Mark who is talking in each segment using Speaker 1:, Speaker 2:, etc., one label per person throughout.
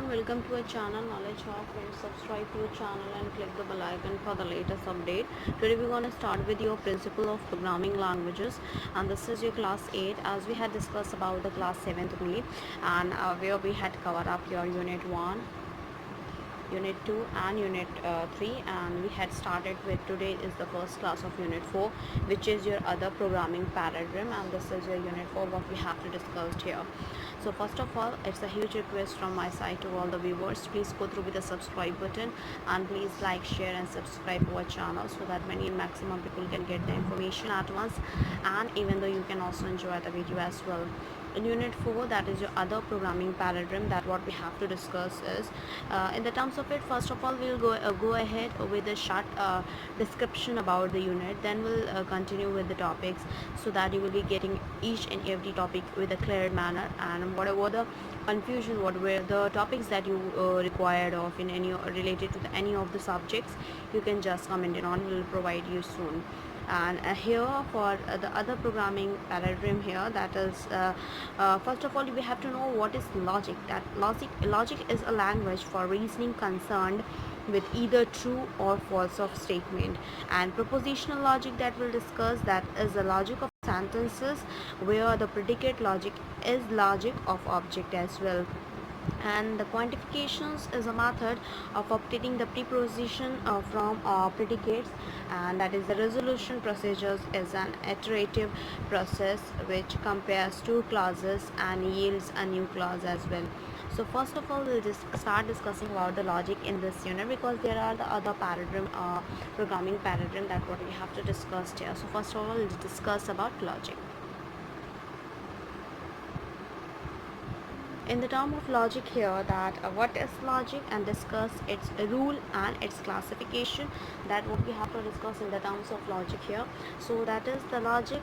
Speaker 1: everyone, welcome to our channel Knowledge Hub. Friends, subscribe to our channel and click the bell icon for the latest update. Today we're going to start with your principle of programming languages, and this is your class 8 as we had discussed about the class 7th only, and where we had covered up your unit 1, unit 2 and unit 3, and we had started with today is the first class of unit 4, which is your other programming paradigm, and this is your unit 4 what we have to discuss here. So first of all, it's a huge request from my side to all the viewers, please go through with the subscribe button and please like, share and subscribe to our channel so that many maximum people can get the information at once, and even though you can also enjoy the video as well. In unit 4, that is your other programming paradigm, that what we have to discuss is in the terms of it. First of all, we'll go ahead with a short description about the unit, then we'll continue with the topics so that you will be getting each and every topic with a clear manner, and whatever the confusion, what were the topics that you required of in any related to any of the subjects, you can just comment it on, we'll provide you soon. And here for the other programming paradigm here, that is first of all we have to know what is logic. That logic is a language for reasoning concerned with either true or false of statement. And propositional logic that we'll discuss, that is the logic of sentences, where the predicate logic is logic of object as well. And the quantifications is a method of obtaining the preposition from predicates, and that is the resolution procedures is an iterative process which compares two clauses and yields a new clause as well. So first of all, we'll just start discussing about the logic in this unit, because there are the other paradigm programming paradigm that what we have to discuss here. So first of all, we'll discuss about logic. In the term of logic here, that what is logic, and discuss its rule and its classification, that what we have to discuss in the terms of logic here. So that is the logic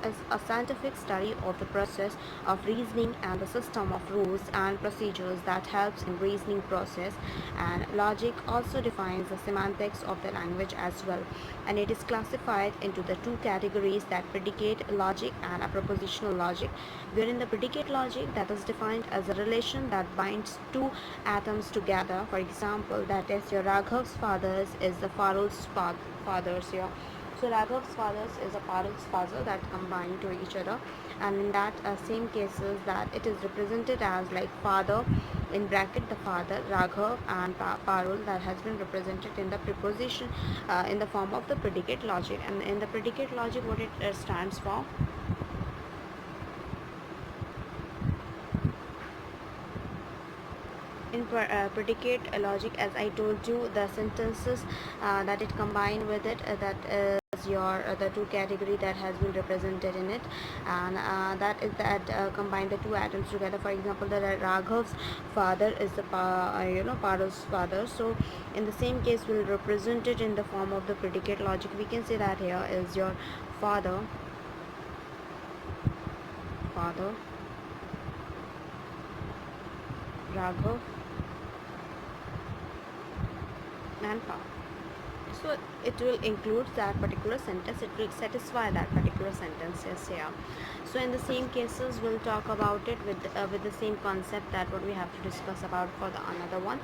Speaker 1: is a scientific study of the process of reasoning and the system of rules and procedures that helps in reasoning process. And logic also defines the semantics of the language as well, and it is classified into the two categories, that predicate logic and a propositional logic, wherein the predicate logic that is defined as a relation that binds two atoms together. For example, that is your Raghav's fathers is the Parul's fathers here. So Raghav's fathers is a Parul's father that combine to each other, and in that same cases that it is represented as like father in bracket the father Raghav, and Parul that has been represented in the preposition in the form of the predicate logic. And in the predicate logic, what it stands for, in predicate logic, as I told you, the sentences that it combined with it, that is your the two category that has been represented in it, and that is that combine the two atoms together. For example, the Raghav's father is the Parul's father, so in the same case we'll represent it in the form of the predicate logic. We can say that here is your father Raghav and Pa. So it will include that particular sentence, it will satisfy that particular sentence here. So in the same cases we'll talk about it with the same concept, that what we have to discuss about for the another one,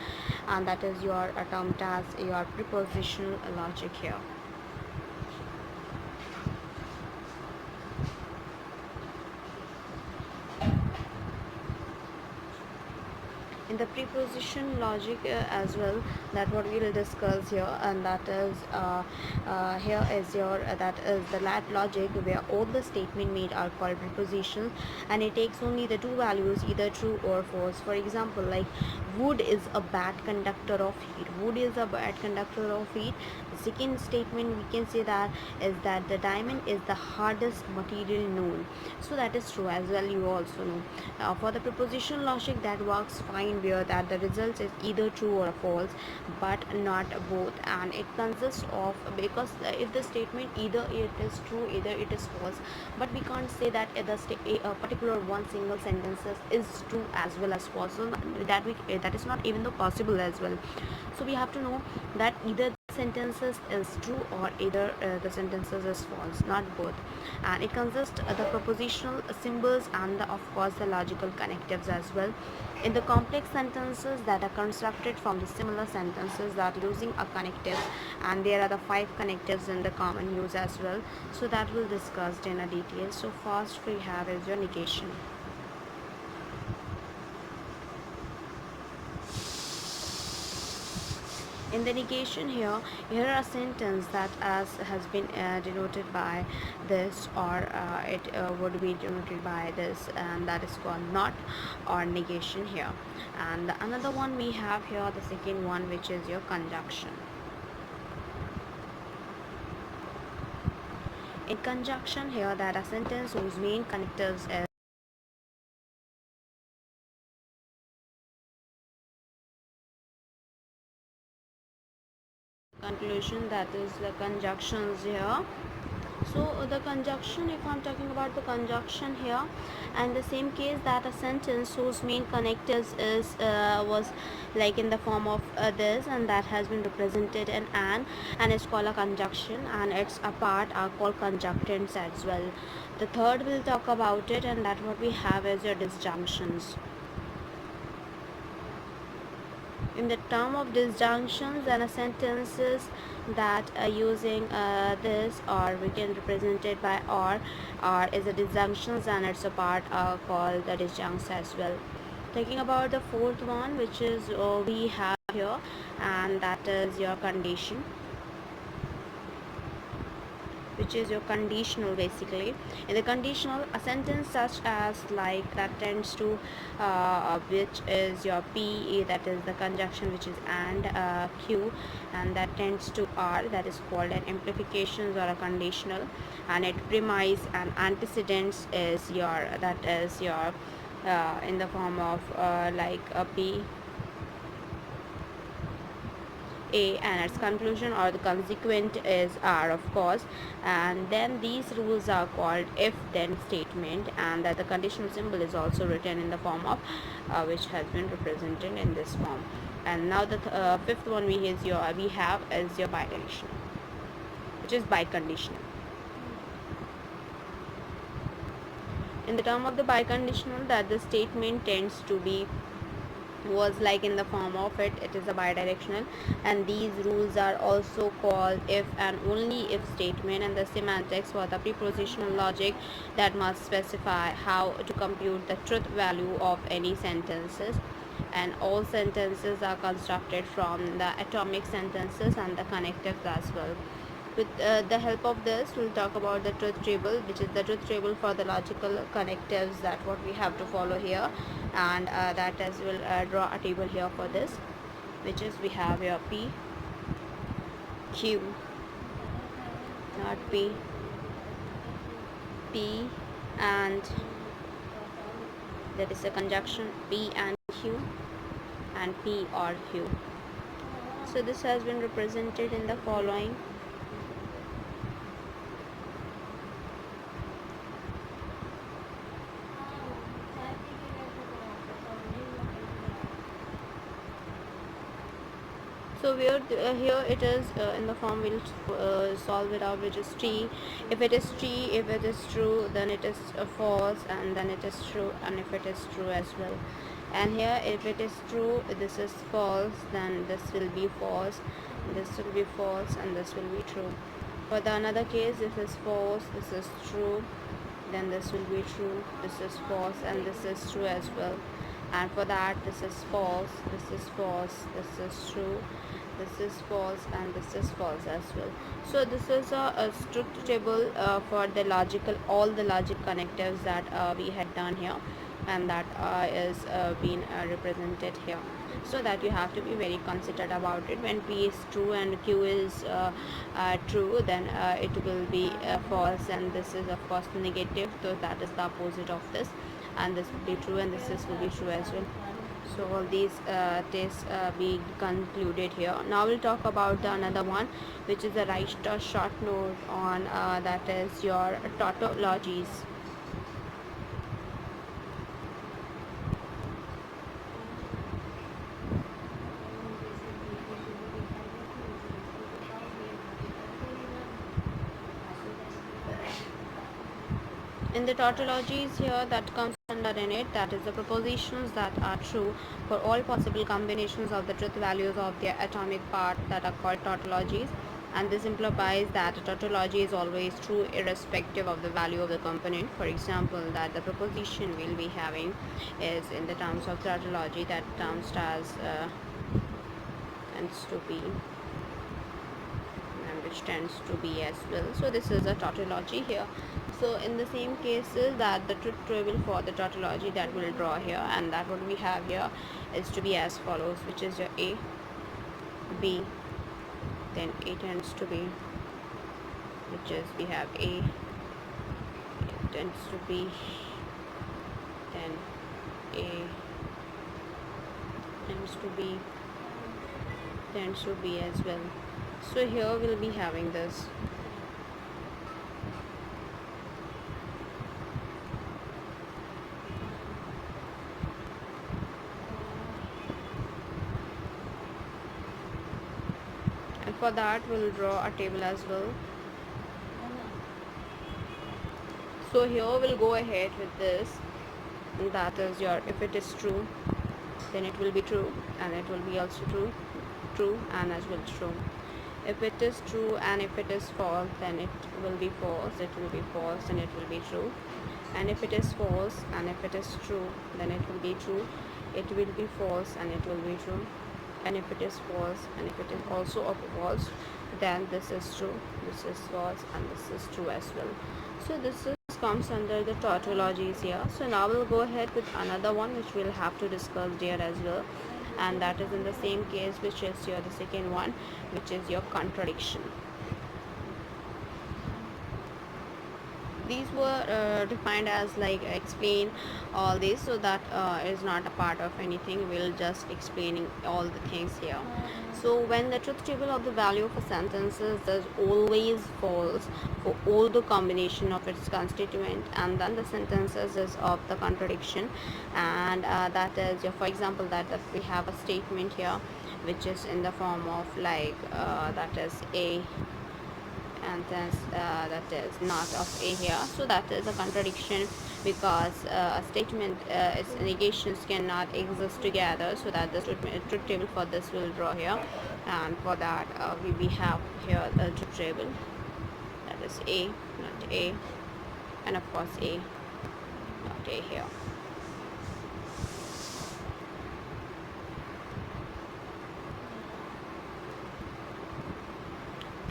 Speaker 1: and that is your termed as your prepositional logic here. In the preposition logic as well, that what we will discuss here, and that is here is your that is the logic where all the statement made are called prepositions, and it takes only the two values, either true or false. For example, like wood is a bad conductor of heat. Wood is a bad conductor of heat. The second statement we can say that is that the diamond is the hardest material known. So that is true as well, you also know. For the prepositional logic, that works fine, where that the result is either true or false, but not both, and it consists of, because if the statement either it is true, either it is false, but we can't say that a particular one single sentence is true as well as false, so that is not even though possible as well. So we have to know that either sentences is true or either the sentences is false, not both. And it consists of the propositional symbols and of course the logical connectives as well. In the complex sentences that are constructed from the similar sentences that are using a connective, and there are the 5 connectives in the common use as well, so that we'll discuss in a detail. So first we have is your negation. In the negation here are a sentence that has been denoted by this, or it would be denoted by this, and that is called not or negation here. And another one we have here, the second one, which is your conjunction. In conjunction here, that a sentence whose main connectives is conclusion, that is the conjunctions here. So the conjunction, if I'm talking about the conjunction here, and the same case that a sentence whose main connectives is was like in the form of this, and that has been represented in and it's called a conjunction, and its a part are called conjunctions as well. The third we'll talk about it, and that what we have is your disjunctions. In the term of disjunctions, and a sentences that are using this, or we can represent it by or is a disjunctions, and it's a part called the disjuncts as well. Talking about the fourth one, which is we have here, and that is your condition, which is your conditional basically. In the conditional, a sentence such as like that tends to which is your P, that is the conjunction which is and Q, and that tends to R, that is called an implications or a conditional, and it premise and antecedents is your, that is your in the form of like a P A, and its conclusion or the consequent is R, of course. And then these rules are called if then statement, and that the conditional symbol is also written in the form of which has been represented in this form. And now the fifth one we have is your biconditional, which is biconditional. In the term of the biconditional, that the statement tends to be was like in the form of it is a bidirectional, and these rules are also called if and only if statement. And the semantics for the prepositional logic that must specify how to compute the truth value of any sentences, and all sentences are constructed from the atomic sentences and the connectives as well. With the help of this, we'll talk about the truth table, which is the truth table for the logical connectives, that what we have to follow here. And that as we'll draw a table here for this, which is we have your P, Q, not P, P, and that is a conjunction P and Q, and P or Q. So this has been represented in the following. So here it is in the form, we'll solve it out, which is T. If it is T, if it is true, then it is false, and then it is true, and if it is true as well. And here if it is true, this is false, then this will be false, this will be false, and this will be true. For the another case, this is false, this is true, then this will be true, this is false, and this is true as well. And for that, this is false, this is false, this is true, this is false, and this is false as well. So this is a truth table for the logical, all the logic connectives that we had done here, and that is being represented here. So that you have to be very considerate about it. When P is true and Q is true, then it will be false, and this is of course negative, so that is the opposite of this, and this will be true, and this will be true as well. So all these tests be concluded here. Now we'll talk about the another one, which is a right short note on that is your tautologies. In the tautologies here that comes under in it, that is the propositions that are true for all possible combinations of the truth values of their atomic part, that are called tautologies. And this implies that a tautology is always true irrespective of the value of the component. For example, that the proposition we'll be having is in the terms of tautology, that terms as tends to be, and which tends to be as well. So this is a tautology here. So in the same cases, that the truth table for the tautology that we'll draw here, and that what we have here is to be as follows, which is your A, B, then A tends to be, which is we have A, it tends to be, then A tends to be, tends to be as well. So here we'll be having this. And for that we'll draw a table as well. So here we'll go ahead with this, and that is your, if it is true, then it will be true, and it will be also true and as well true. If it is true and if it is false, then it will be false, it will be false and it will be true. And if it is false and if it is true, then it will be true, it will be false and it will be true. And if it is false and if it is also a false, then this is true, this is false, and this is true as well. So this comes under the tautologies here. So now we'll go ahead with another one which we'll have to discuss there as well, and that is in the same case, which is your the second one, which is your contradiction. These were defined as like explain all this, so that is not a part of anything, we'll just explaining all the things here. So when the truth table of the value of a sentence is always false for all the combination of its constituent, and then the sentences is of the contradiction, and that is your, for example, that if we have a statement here which is in the form of like that is A, and then that is not of A here, so that is a contradiction, because a statement, its negations cannot exist together. So that the truth table for this will draw here, and for that we have here the truth table, that is A, not A, and of course A, not A here.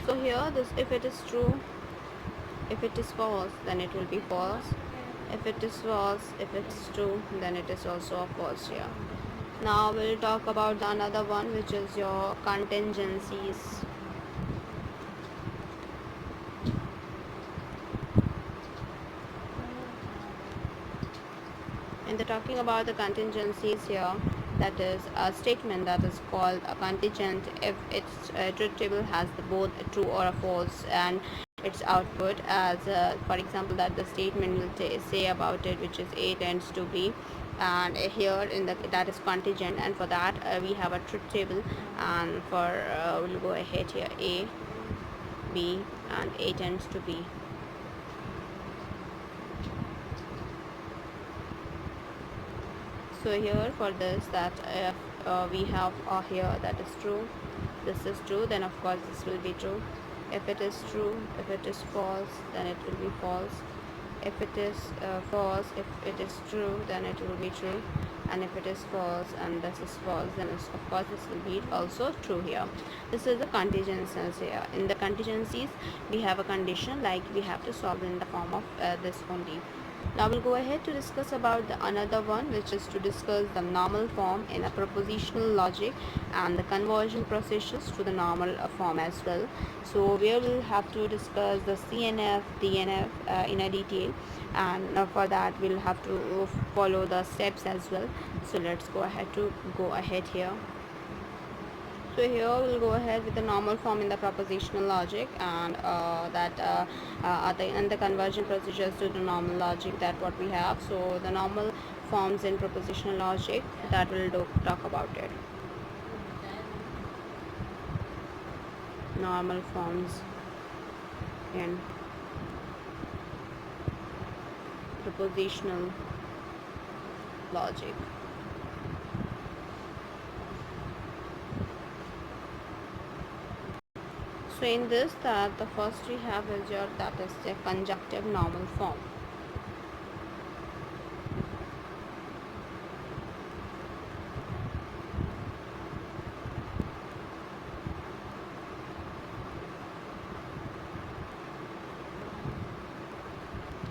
Speaker 1: So here this, if it is true, if it is false, then it will be false. If it is false, if it's true, then it is also a false here. Now we'll talk about another one, which is your contingencies. And the talking about the contingencies here, that is a statement that is called a contingent if its truth table has the both a true or a false, and its output as for example, that the statement will say about it, which is A tends to B, and here in the, that is contingent, and for that we have a truth table, and for we'll go ahead here, A, B, and A tends to B. So here for this, that we have here that is true, this is true, then of course this will be true. If it is true, if it is false, then it will be false. If it is false, if it is true, then it will be true. And if it is false and this is false, then of course this will be also true here. This is the contingencies here. In the contingencies, we have a condition, like we have to solve in the form of this only. Now we'll go ahead to discuss about the another one, which is to discuss the normal form in a propositional logic and the conversion processes to the normal form as well. So we will have to discuss the CNF, DNF in a detail, and for that we'll have to follow the steps as well. So let's go ahead here. So here we'll go ahead with the normal form in the propositional logic, and and the conversion procedures to the normal logic, that what we have. So the normal forms in propositional logic, that we'll talk about it. Normal forms in Propositional Logic. So in this, the first we have is that is the conjunctive normal form.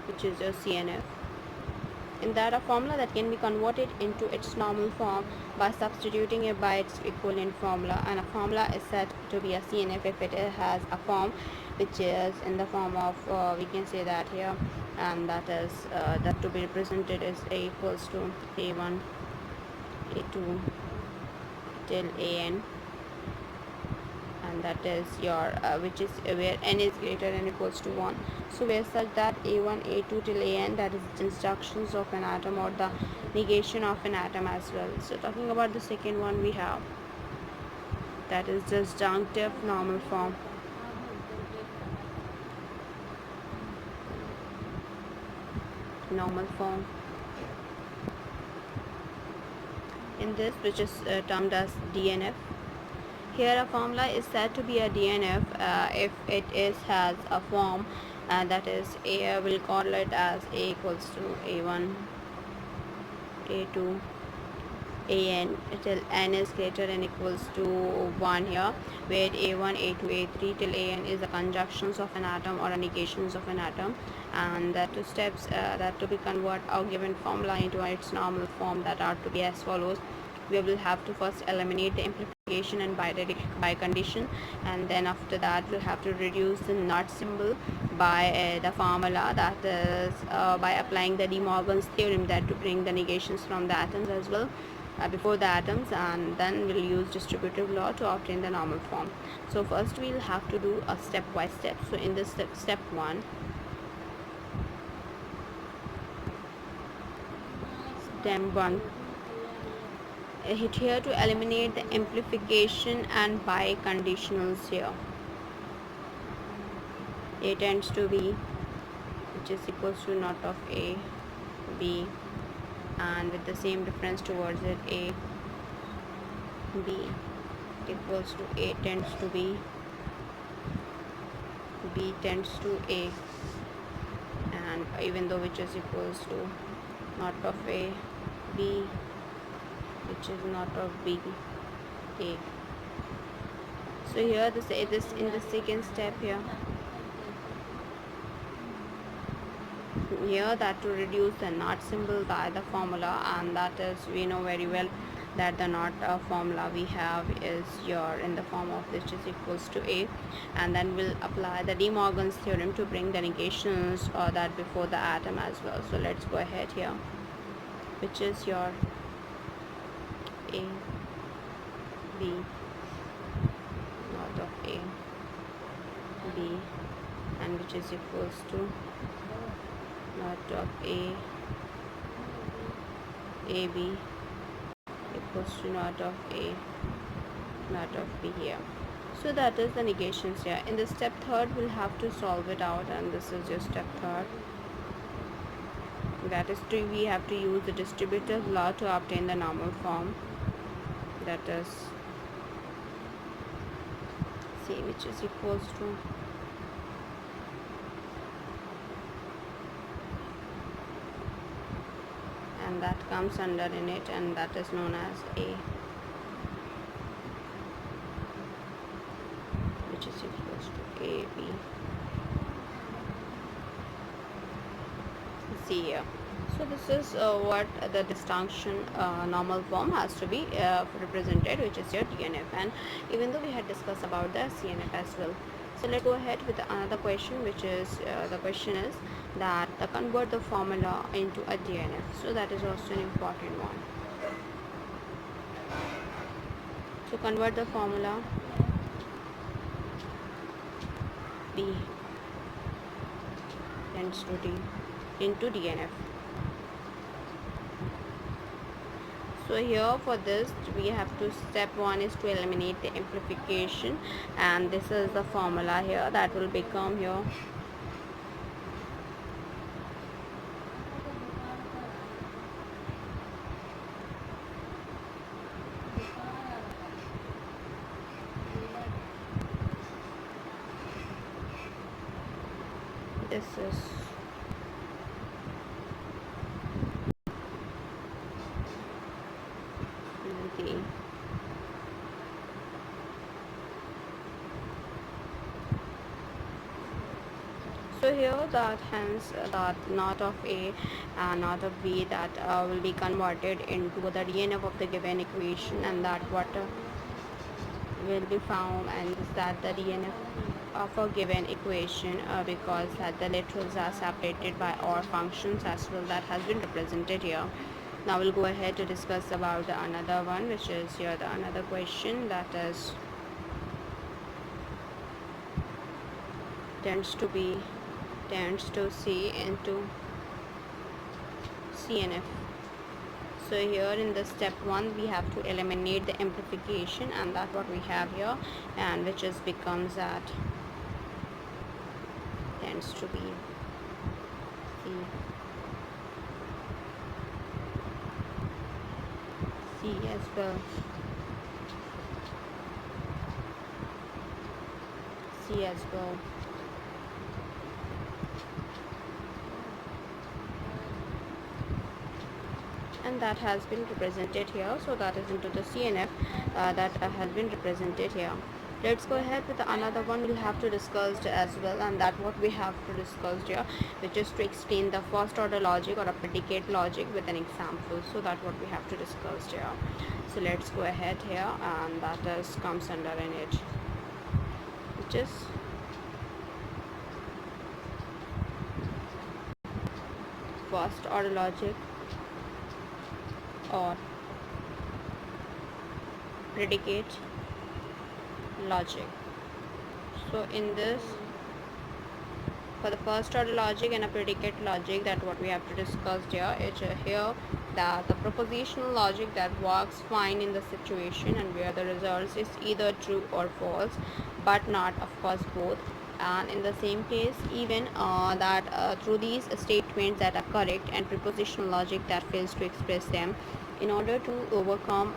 Speaker 1: Which is your CNF. In that, a formula that can be converted into its normal form by substituting it by its equivalent formula, and a formula is said to be a CNF if it has a form which is in the form of we can say that here, and that is that to be represented is A equals to A1 A2 till AN, and that is your which is where n is greater than or equals to 1. So where such that A1 A2 till AN, that is disjunctions of an atom or the negation of an atom as well. So talking about the second one, we have that is disjunctive normal form. Normal form. In this, which is termed as DNF. Here a formula is said to be a DNF if it has a form that is A, will call it as A equals to A1 A2 AN till n is greater than or equals to 1 here, where A1 A2 A3 till AN is the conjunctions of an atom or the negations of an atom, and the two steps that to be convert our given formula into its normal form that are to be as follows. We will have to first eliminate the implication and by condition, and then after that we'll have to reduce the not symbol by the formula, that is by applying the De Morgan's theorem, that to bring the negations from the atoms as well before the atoms, and then we'll use distributive law to obtain the normal form. So first we'll have to do a step by step. So in this step 1, hit here to eliminate the amplification and by conditionals here. A tends to B, which is equals to not of A, B, and with the same difference towards it, A, B equals to A tends to B, B tends to A, and even though which is equals to not of A, B, which is not of B, A. So here this in the second step here that to reduce the not symbol by the formula, and that is, we know very well that the not formula we have is here in the form of which is equals to A, and then we'll apply the De Morgan's theorem to bring the negations or that before the atom as well. So let's go ahead here, which is your A, B, not of A, B, and which is equals to not of A, AB equals to not of A, not of B here. So that is the negations here. In the step 3rd, we'll have to solve it out, and this is your step 3rd. That is we have to use the distributive law to obtain the normal form, that is C, which is equals to and that comes under in it, and that is known as A, which is equals to AB, C here. So this is what the disjunction normal form has to be represented, which is your DNF, and even though we had discussed about the CNF as well. So let's go ahead with another question, which is the question is that convert the formula into a DNF. So that is also an important one. So convert the formula B tends to D into DNF. So here for this we have to, step 1 is to eliminate the amplification, and this is the formula here that will become here is the so here that hence that not of A and not of B that will be converted into the DNF of the given equation, and that what will be found and is that the DNF of a given equation because that the literals are separated by or functions as well, that has been represented here. Now we'll go ahead to discuss about the another one, which is here the another question that is tends to C into CNF. So here in the step 1 we have to eliminate the amplification, and that what we have here, and which is becomes that tends to be C as well. C as well. And that has been represented here, so that is into the CNF that has been represented here. Let's go ahead with another one we'll have to discuss as well, and that what we have to discuss here, which is to explain the first order logic or a predicate logic with an example. So that what we have to discuss here. So let's go ahead here, and that is comes under in it, which is first order logic or predicate logic. So in this, for the first order logic and a predicate logic, that what we have to discuss here is here that the propositional logic that works fine in the situation and where the result is either true or false, but not of course both. And in the same case, even that through these statements that are correct, and prepositional logic that fails to express them. In order to overcome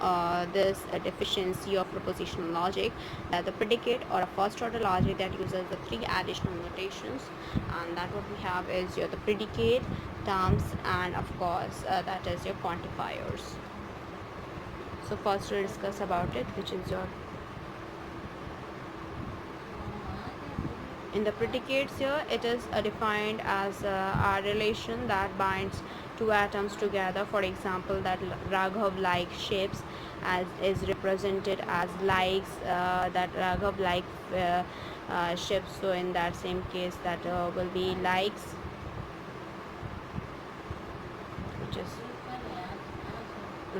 Speaker 1: this deficiency of propositional logic, the predicate or a first order logic that uses the 3 additional notations, and that what we have is your the predicate, terms, and of course that is your quantifiers. So first we'll discuss about it, which is your in the predicates here, it is defined as a relation that binds 2 atoms together. For example, that Raghav like shapes as is represented as likes, that Raghav like ships. So in that same case, that will be likes, which is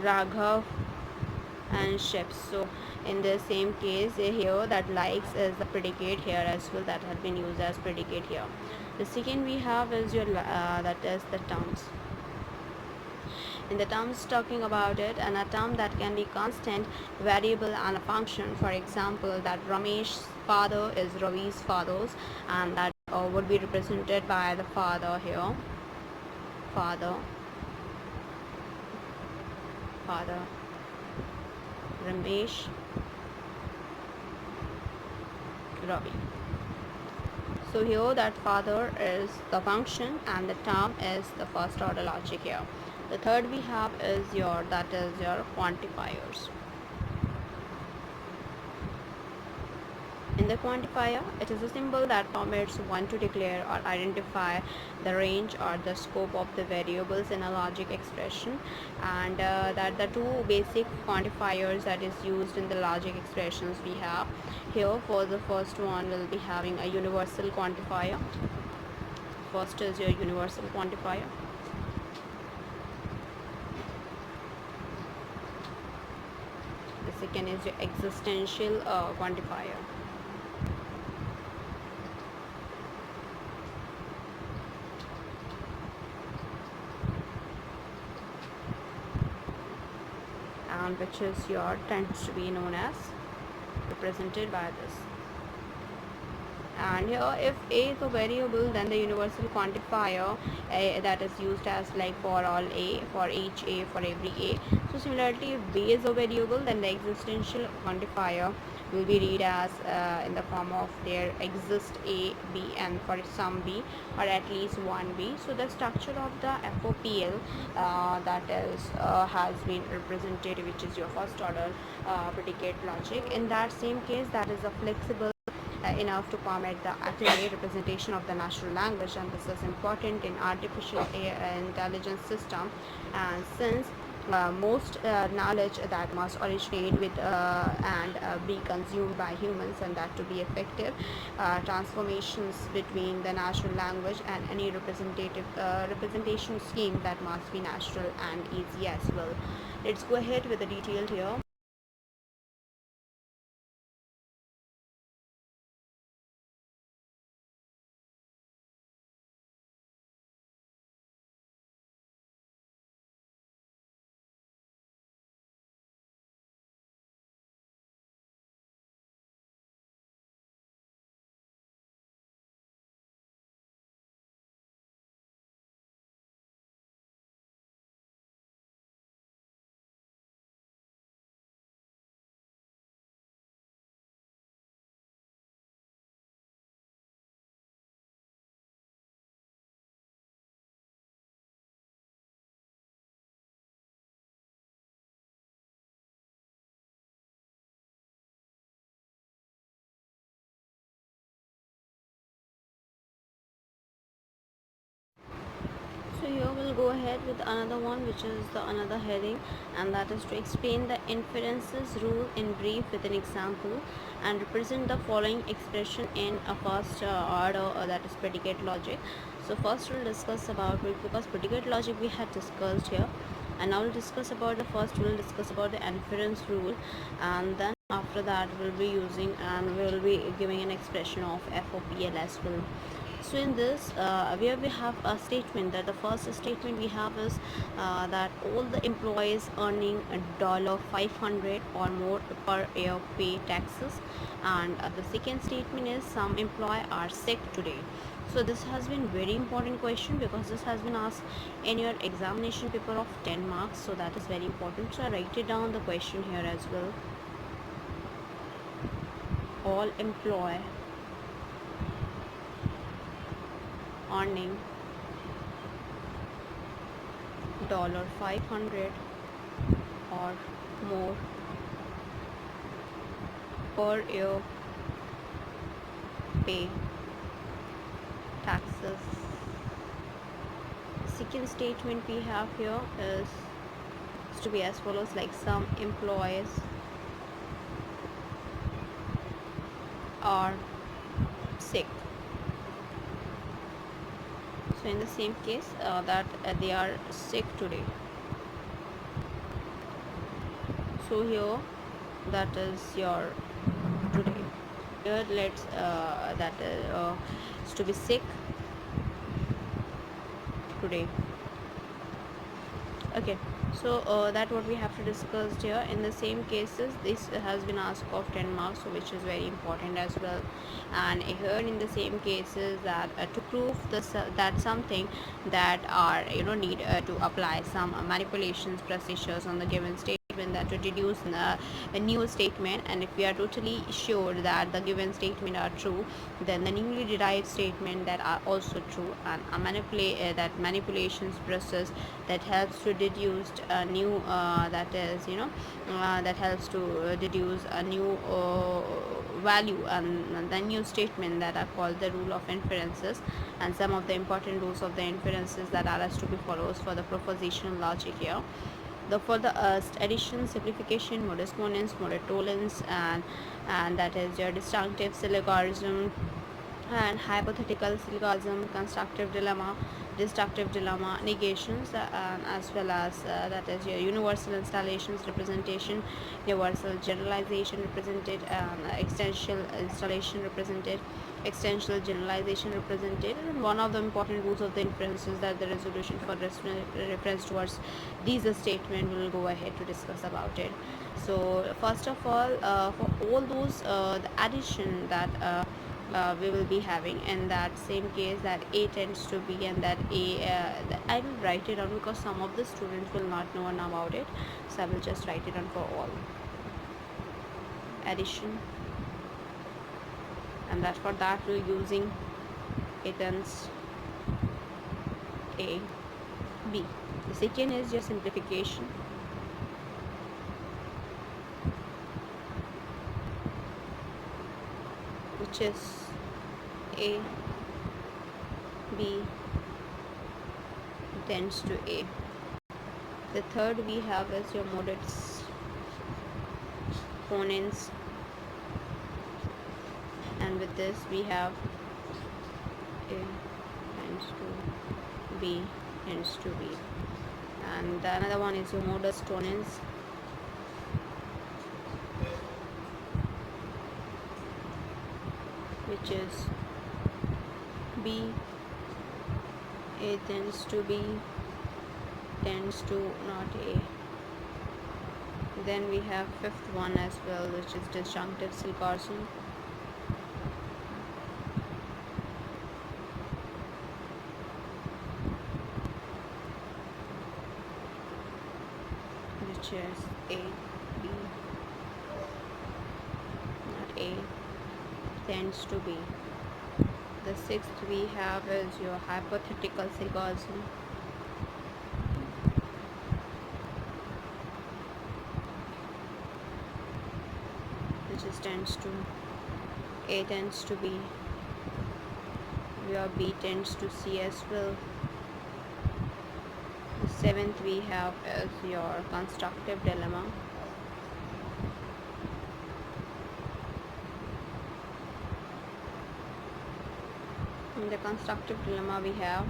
Speaker 1: Raghav and ships. So in the same case here, that likes is the predicate here as well, that had been used as predicate here. The second we have is your that is the terms. In the terms talking about it, and a term that can be constant, variable, and a function. For example, that Ramesh's father is Ravi's father's, and that would be represented by the father here, father Ramesh, Ravi. So here that father is the function and the term is the first order logic here. The third we have is your that is your quantifiers. In the quantifier, it is a symbol that permits one to declare or identify the range or the scope of the variables in a logic expression, and that the 2 basic quantifiers that is used in the logic expressions we have here. For the first one, we'll be having a universal quantifier. First is your universal quantifier. The second is your existential quantifier. And which is your tends to be known as represented by this. And here, if a is a variable, then the universal quantifier that is used as like for all a, for each a, for every a. So similarly, if b is a variable, then the existential quantifier will be read as in the form of there exist a, b, and for some b, or at least one b. So the structure of the FOPL that is has been represented, which is your first order predicate logic. In that same case, that is a flexible enough to permit the accurate representation of the natural language, and this is important in artificial intelligence system. And since most knowledge that must originate with and be consumed by humans, and that to be effective, transformations between the natural language and any representation scheme that must be natural and easy as well. Let's go ahead with the detail here. So here we'll go ahead with another one, which is the another heading, and that is to explain the inferences rule in brief with an example, and represent the following expression in a first order, that is predicate logic. So first we'll discuss about it, because predicate logic we had discussed here, and now we'll discuss about the first. We'll discuss about the inference rule, and then after that we'll be using and we'll be giving an expression of FOPL as well. So in this where we have a statement, that the first statement we have is that all the employees earning $500 or more per year pay taxes, and the second statement is some employees are sick today. So this has been very important question, because this has been asked in your examination paper of 10 marks, so that is very important. So I write it down the question here as well. All employee earning $500 or more per year pay taxes. Second statement we have here is to be as follows, like some employees are sick. So in the same case that they are sick today. So here that is your today. Here let's that is to be sick today. Okay, so that what we have to discuss here. In the same cases, this has been asked of 10 marks, so which is very important as well. And here in the same cases, that to prove this that something that are need to apply some manipulations procedures on the given statement, that to deduce a new statement, and if we are totally sure that the given statement are true, then the newly derived statement that are also true, and a that manipulations process that helps to deduce a new that is that helps to deduce a new value, and the new statement that are called the rule of inferences, and some of the important rules of the inferences that are as to be follows for the propositional logic here. For the addition, simplification, modus ponens, modus tollens, and that is your disjunctive syllogism and hypothetical syllogism, constructive dilemma, destructive dilemma, negations, as well as that is your universal installations representation, universal generalization represented, extensional installation represented, extensional generalization represented. And one of the important rules of the inference is that the resolution for reference towards these statement, we will go ahead to discuss about it. So first of all, for all those the addition that we will be having in that same case that A tends to B, and that I will write it down because some of the students will not know about it, so I will just write it down for all. Addition, and that for that we're using A tends A B. The second is your simplification. Which is A B tends to A. The third we have is your modets, exponents, and with this we have A tends to B tends to B. And another one is your modus ponens, which is B A tends to B tends to not A. Then we have fifth one as well, which is disjunctive syllogism, which is A B not A tends to B. The sixth we have is your hypothetical syllogism, which is tends to A tends to B, where B tends to C as well. The seventh we have is your constructive dilemma, in the constructive dilemma we have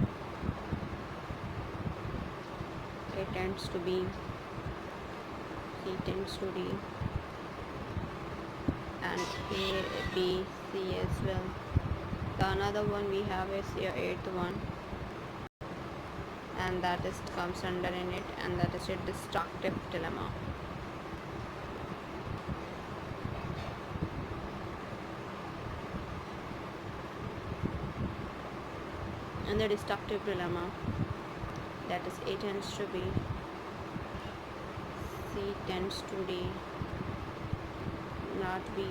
Speaker 1: A tends to B, C tends to D, and A, B, C as well. The another one we have is your eighth one, and that is comes under in it, and that is a destructive dilemma. In the destructive dilemma, that is A tends to B, C tends to D, not B,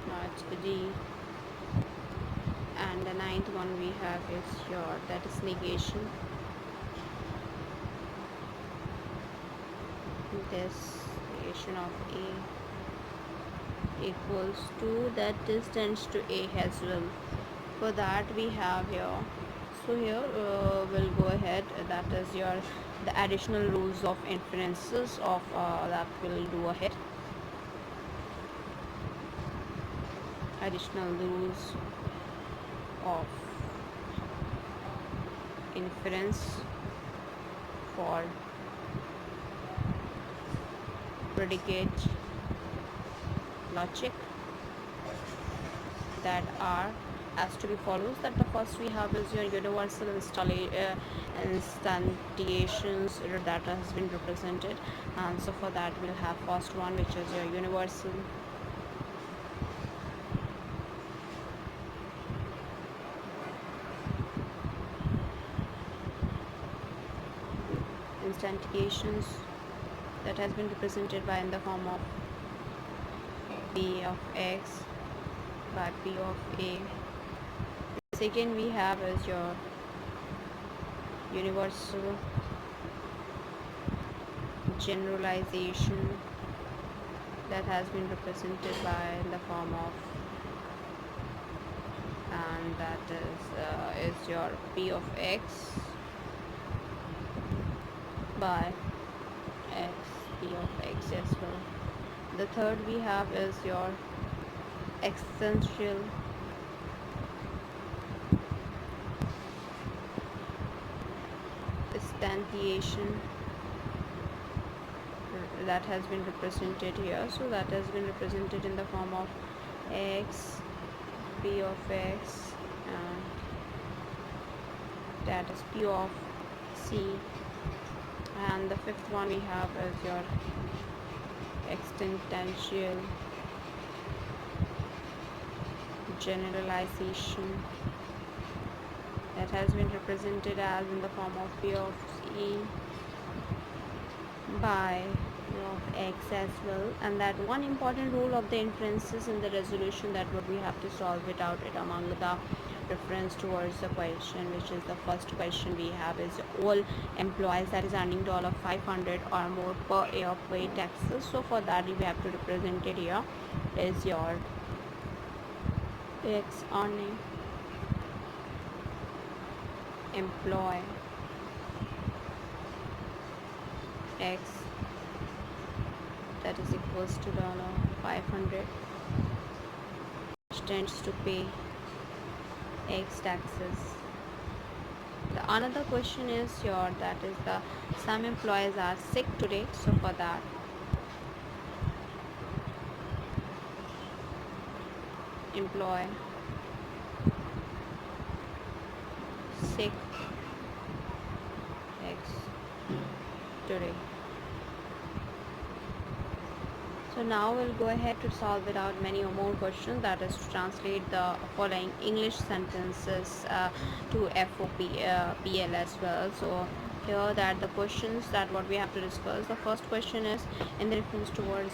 Speaker 1: not D, and the ninth one we have is your, that is negation. This negation of A equals to, that is tends to A as well. For that we have here, so here we'll go ahead, that is your the additional rules of inferences of that we'll do ahead. Additional rules of inference for predicate logic that are as to be follows. That the first we have is your universal instantiations that has been represented, and so for that we'll have first one, which is your universal instantiations that has been represented by in the form of P of X by P of A. The second we have is your universal generalization that has been represented by in the form of, and that is your P of X by X, P of X as well. The third we have is your existential instantiation that has been represented here. So that has been represented in the form of X, P of X, and that is P of C. And the fifth one we have is your existential generalization that has been represented as in the form of p of e by of x as well, and that one important rule of the inferences in the resolution that what we have to solve it out it among the reference towards the question, which is the first question we have is all employees that is earning $500 or more per year pay taxes. So for that we have to represent it here is your x earning employee x that is equals to $500 which tends to pay x taxes. The another question is your that is the some employees are sick today, so for that employee sick x today. So now we'll go ahead to solve it out many or more questions, that is to translate the following English sentences to FOPL as well. So here that the questions that what we have to discuss. The first question is in the reference towards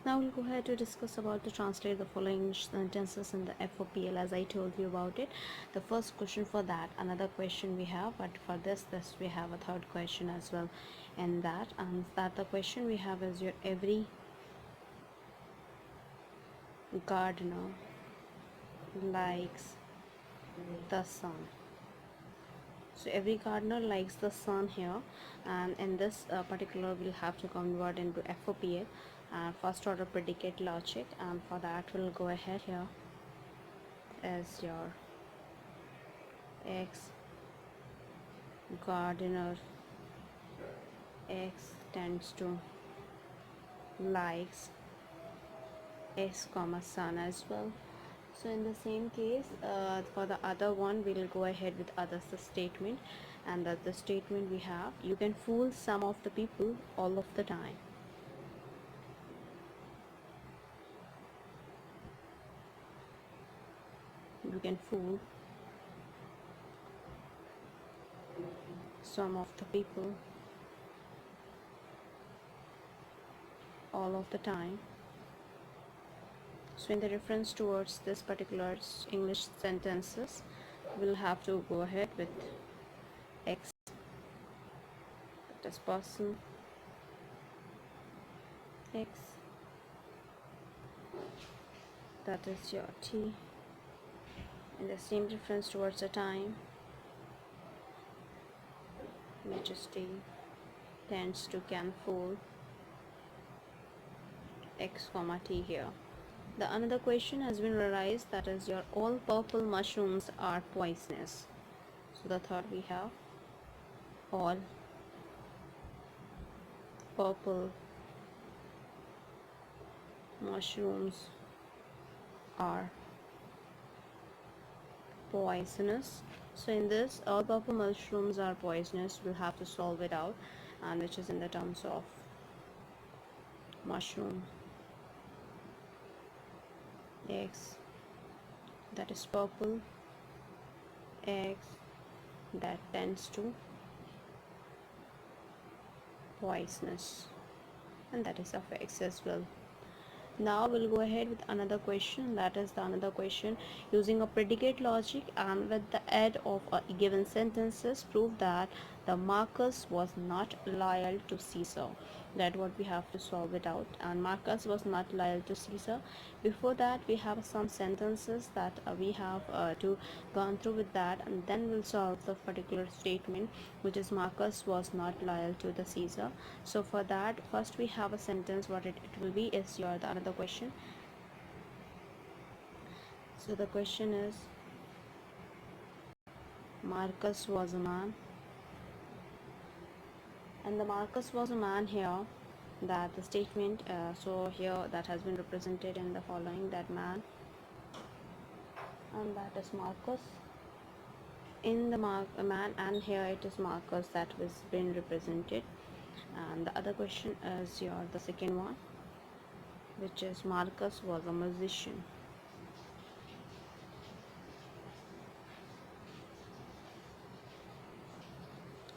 Speaker 1: Now we'll go ahead to discuss about to translate the following English sentences in the FOPL as I told you about it. The first question for that, another question we have, but for this we have a third question as well, and that the question we have is your every gardener likes the sun. So every gardener likes the sun here, and in this particular we'll have to convert into FOPL, first order predicate logic, and for that we'll go ahead here as your x gardener x tends to likes x comma sun as well. So in the same case for the other one we'll go ahead with others the statement, and that the statement we have, you can fool some of the people all of the time. You can fool some of the people all of the time. So in the reference towards this particular English sentences, we'll have to go ahead with x, that is person, x, that is your t. In the same reference towards the time, which is t, tends to can fool x comma t here. The another question has been raised, that is your all purple mushrooms are poisonous. So the third we have all purple mushrooms are poisonous. So in this all purple mushrooms are poisonous, we'll have to solve it out, and which is in the terms of mushroom x, that is purple, x that tends to poisonous, and that is of x as well. Now we'll go ahead with another question, that is the another question using a predicate logic, and with the aid of a given sentences prove that the Marcus was not loyal to Caesar. That what we have to solve it out, and Marcus was not loyal to Caesar. Before that we have some sentences that we have to gone through with that, and then we'll solve the particular statement which is Marcus was not loyal to the Caesar. So for that first we have a sentence, what it will be is your the another question. So the question is Marcus was a man, and the Marcus was a man here, that the statement, so here that has been represented in the following, that man, and that is Marcus in the man, and here it is Marcus that was been represented. And the other question is your the second one, which is Marcus was a musician.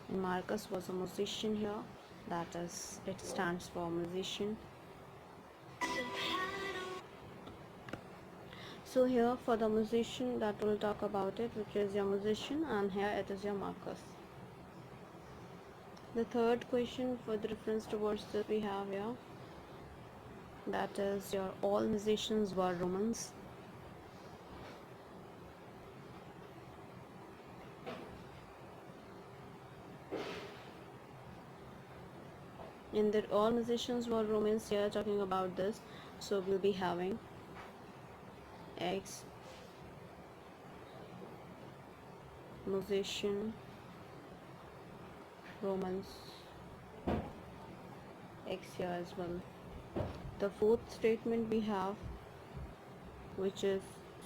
Speaker 1: And Marcus was a musician here, that is, it stands for musician. So here for the musician, that we'll talk about it, which is your musician, and here it is your Marcus. The third question for the reference towards this we have here, that is your all musicians were Romans. And that all musicians were Romans here, talking about this, so we'll be having X musician Romans, X here as well. The fourth statement we have, which is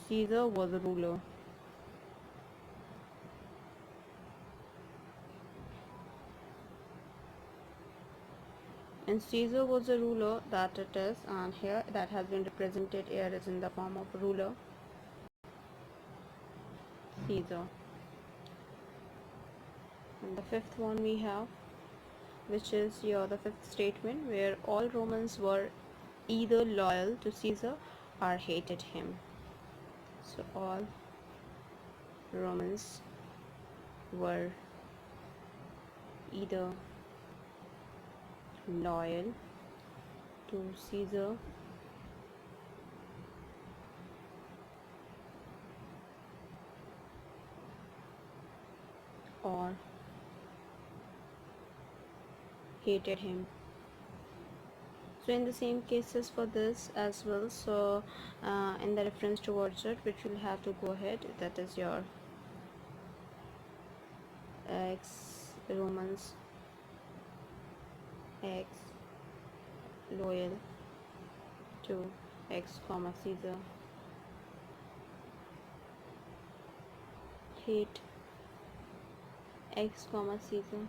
Speaker 1: Caesar was a ruler. And Caesar was a ruler, that it is, and here that has been represented here is in the form of ruler, Caesar. And the fifth one we have, which is here the fifth statement, where all Romans were either loyal to Caesar or hated him. So all Romans were either loyal to Caesar or hated him. So in the same cases for this as well, so in the reference towards it, which will have to go ahead, that is your X Romans, X loyal to X comma Caesar, hate X comma Caesar.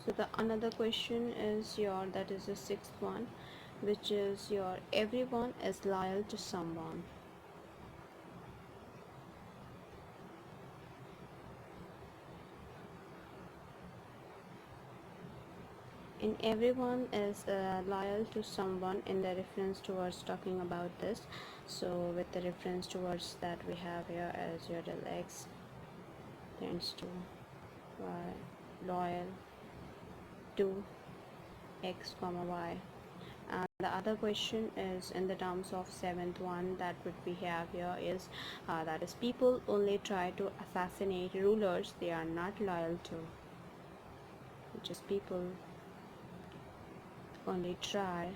Speaker 1: So the another question is your, that is the sixth one, which is your everyone is loyal to someone. In everyone is loyal to someone, in the reference towards talking about this. So with the reference towards that we have here as your del X tends to Y, loyal to X comma Y. And the other question is in the terms of seventh one that would we have here is that is people only try to assassinate rulers they are not loyal to, which is people only try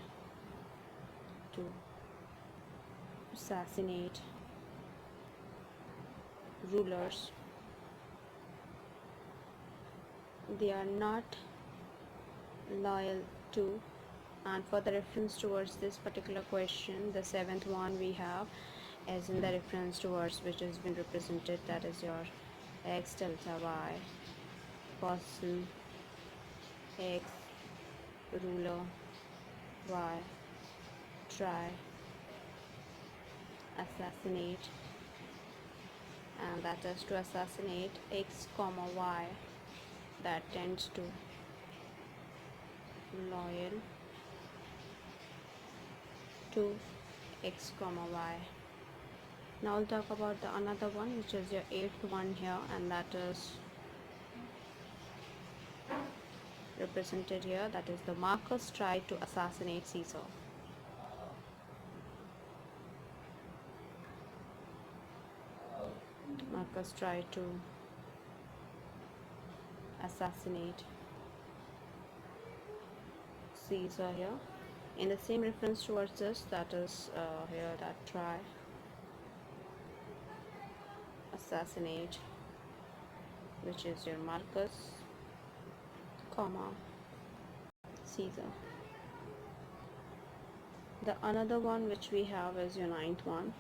Speaker 1: to assassinate rulers they are not loyal to. And for the reference towards this particular question, the seventh one we have as in the reference towards which has been represented, that is your X delta Y, person X ruler Y try assassinate, and that is to assassinate X comma Y, that tends to loyal to X comma Y. Now I'll talk about the another one, which is your eighth one here, and that is represented here, that is the Marcus tried to assassinate Caesar. Marcus tried to assassinate Caesar here. In the same reference towards this, that is here that try assassinate, which is your Marcus, comma, Caesar. The another one which we have is your ninth one,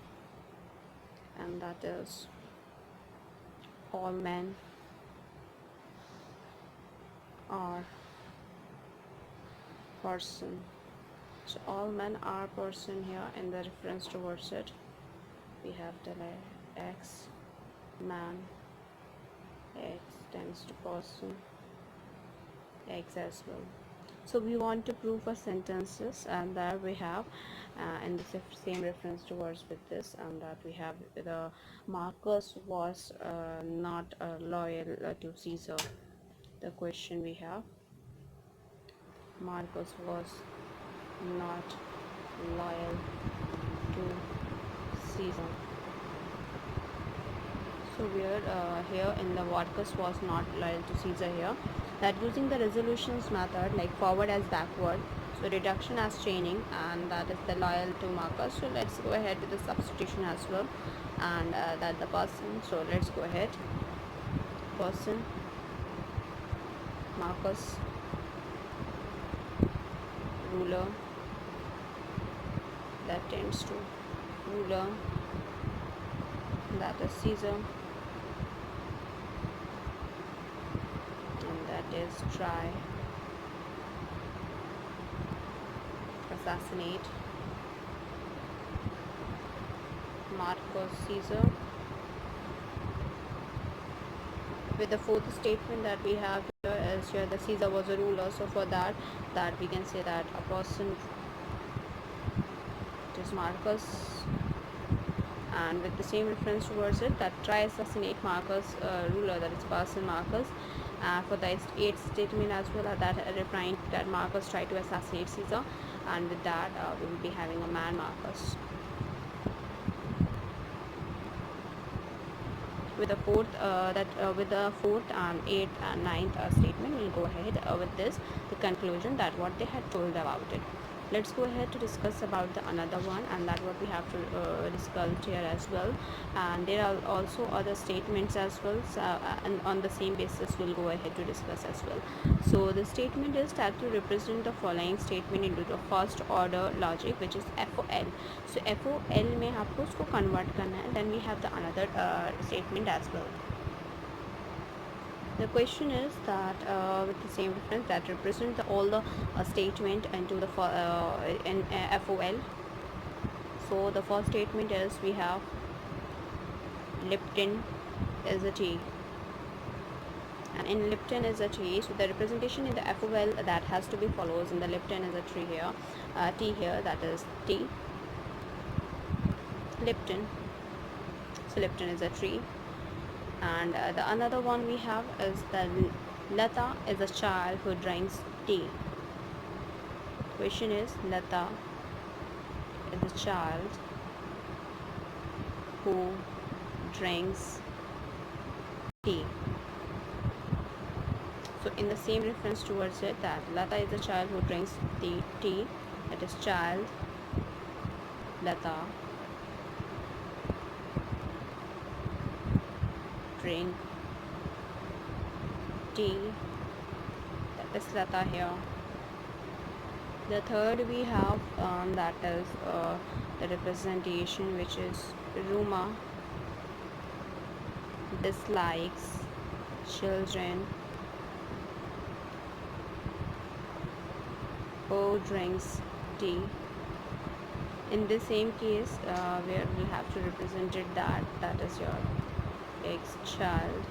Speaker 1: and that is all men are person. So all men are person here in the reference towards it. We have the X, man, X tends to person, X as well. So we want to prove a sentences, and there we have in the same reference towards with this, and that we have the Marcus was not loyal to Caesar. The question we have, Marcus was not loyal to Caesar. So we're here in the Marcus was not loyal to Caesar here, that using the resolutions method like forward as backward, so reduction as chaining, and that is the loyal to Marcus. So let's go ahead with the substitution as well, and that the person. So let's go ahead, person, Marcus, ruler, that tends to ruler, that is Caesar, and that is try, assassinate, Marcus, Caesar. With the fourth statement that we have here is here the Caesar was a ruler. So for that we can say that a person, it is Marcus, and with the same reference towards it, that try assassinate Marcus, ruler, that is person Marcus. For the eighth statement as well, that replying that Marcus tried to assassinate Caesar, and with that we will be having a man Marcus. With the fourth with the fourth and eighth and ninth statement, we'll go ahead with this, the conclusion, that what they had told about it. Let's go ahead to discuss about the another one, and that what we have to discuss here as well. And there are also other statements as well, and on the same basis we'll go ahead to discuss as well. So the statement is that to represent the following statement into the first order logic, which is FOL. So FOL में आपको उसको convert करना है. Then we have the another statement as well. The question is that with the same reference that represent all the statement into the in FOL. So the first statement is we have Lipton is a tea, and in Lipton is a tea. So the representation in the FOL that has to be follows in the Lipton is a tree here, tea here, that is tea, Lipton. So Lipton is a tree. And the another one we have is that Lata is a child who drinks tea. Question is, Lata is a child who drinks tea. So in the same reference towards it, that Lata is a child who drinks tea, that is child, Lata, drink tea, that is Lata here. The third we have that is the representation, which is Ruma dislikes children who drinks tea. In the same case where we'll have to represent it, that is your X child,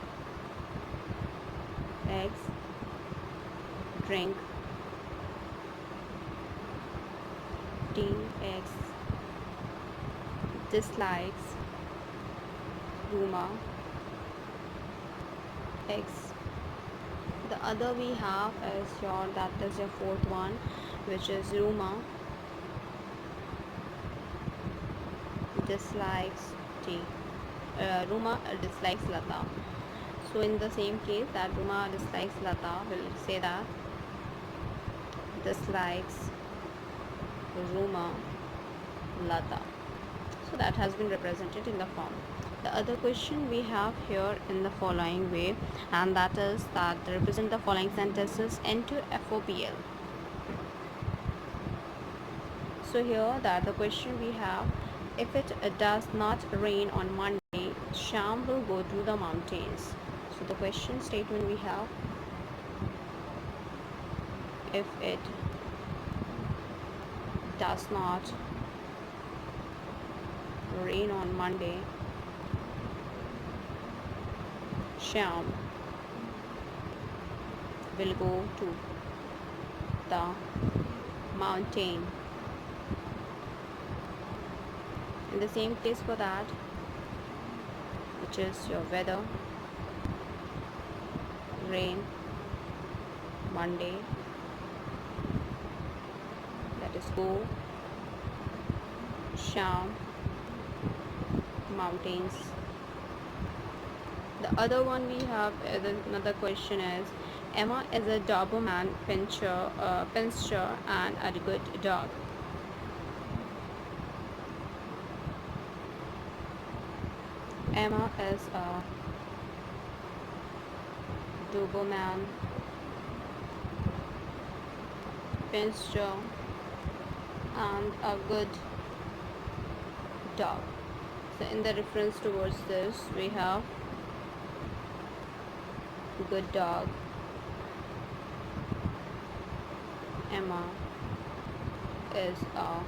Speaker 1: X drink tea, X dislikes Ruma, X. The other we have is your, that is your fourth one, which is Ruma dislikes tea. Ruma dislikes Lata. So in the same case that Ruma dislikes Lata, we'll say that dislikes Ruma Lata. So that has been represented in the form. The other question we have here in the following way, and that is that represent the following sentences into FOPL. So here that the question we have, if it does not rain on Monday, Sham will go to the mountains. So the question statement we have, if it does not rain on Monday, Sham will go to the mountain. In the same case for that, which is your weather, rain, Monday, that is go, Sham, mountains. The other one we have, another question is, Emma is a Doberman Pinscher and a good dog. Emma is a Doberman Pinscher and a good dog. So in the reference towards this, we have good dog, Emma is a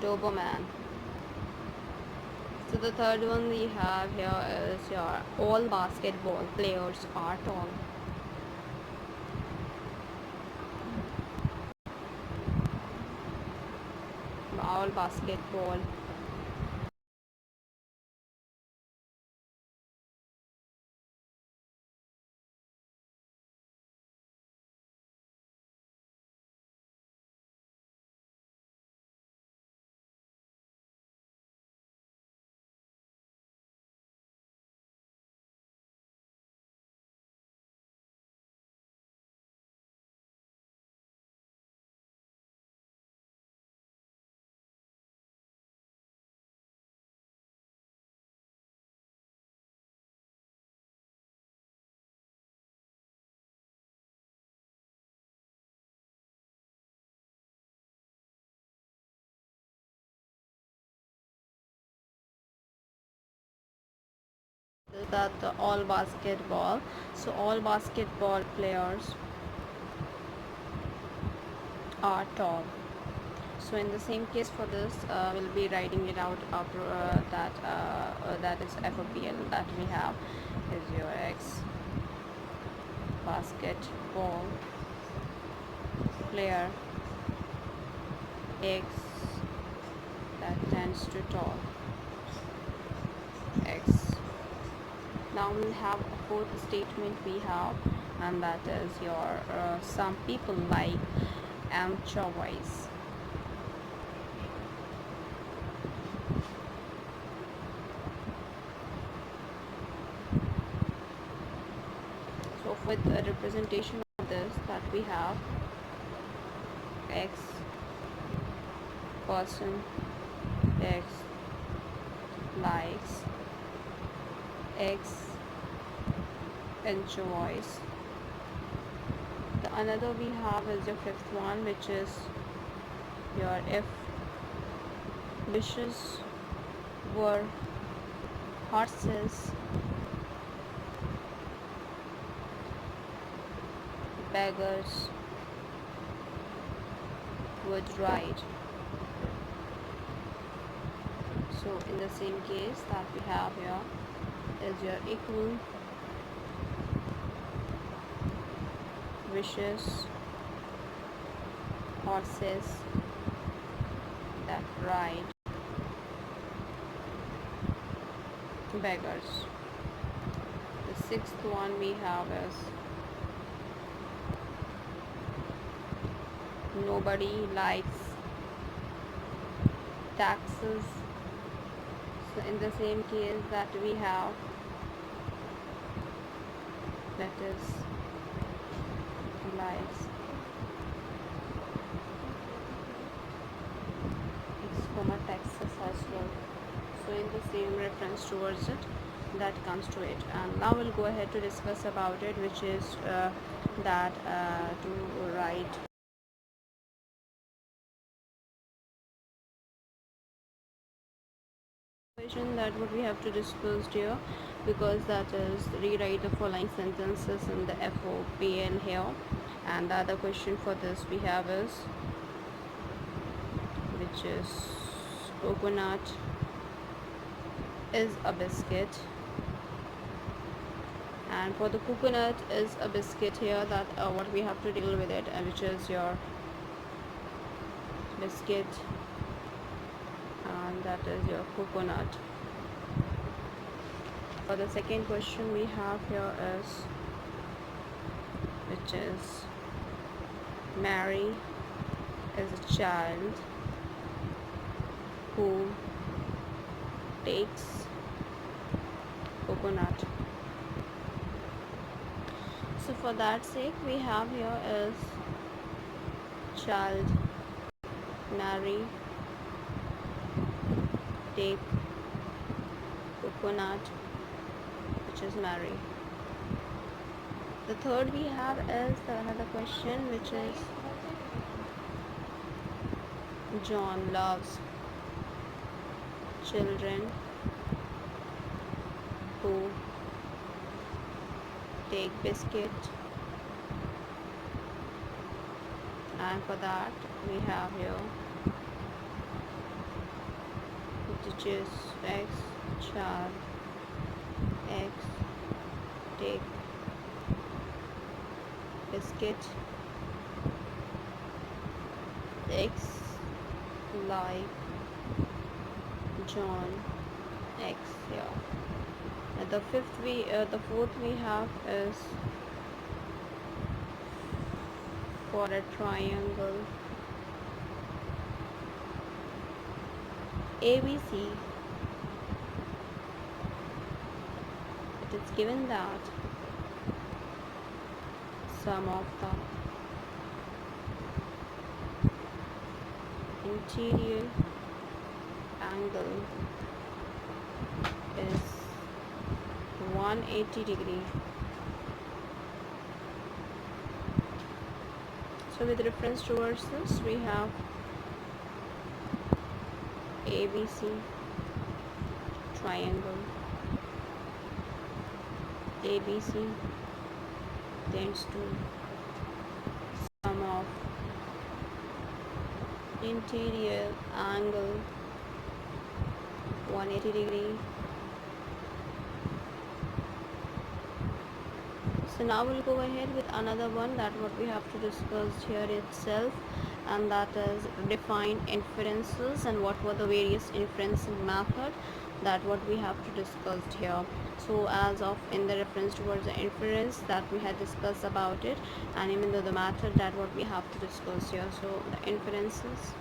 Speaker 1: Doberman. So the third one we have here is your all basketball players are tall. All basketball that the all basketball. So all basketball players are tall. So in the same case for this, we'll be writing it out that is FOPL that we have is your X basketball player X that tends to tall X. Now we'll have a fourth statement we have, and that is your some people like anchovies. So with a representation of this, that we have X person X likes X anchovies. The another we have is your fifth one, which is your if wishes were horses, beggars would ride. So in the same case that we have here is your equal wishes horses that ride beggars. The sixth one we have is nobody likes taxes. So in the same case that we have, that is likes same reference towards it that comes to it. And now we'll go ahead to discuss about it, which is that to write that what we have to discuss here, because that is rewrite the following sentences in the FOPL here. And the other question for this we have is, which is coconut is a biscuit. And for the coconut is a biscuit here, that what we have to deal with it, which is your biscuit, and that is your coconut. For the second question we have here is, which is Mary is a child who takes coconut. So for that sake we have here is child, Mary, take coconut, which is Mary. The third we have is another question, which is John loves children who take biscuit. And for that we have here, which is X, child, X, take biscuit, X, like John, X here. And the fourth we have is for a triangle ABC. It is given that sum of the interior angle is 180 degree. So with reference towards this we have ABC triangle. ABC tends to sum of interior angle 180 degree. So now we'll go ahead with another one, that what we have to discuss here itself, and that is define inferences and what were the various inferencing method, that what we have to discuss here. So as of in the reference towards the inference that we had discussed about it, and even though the method that what we have to discuss here. So the inferences.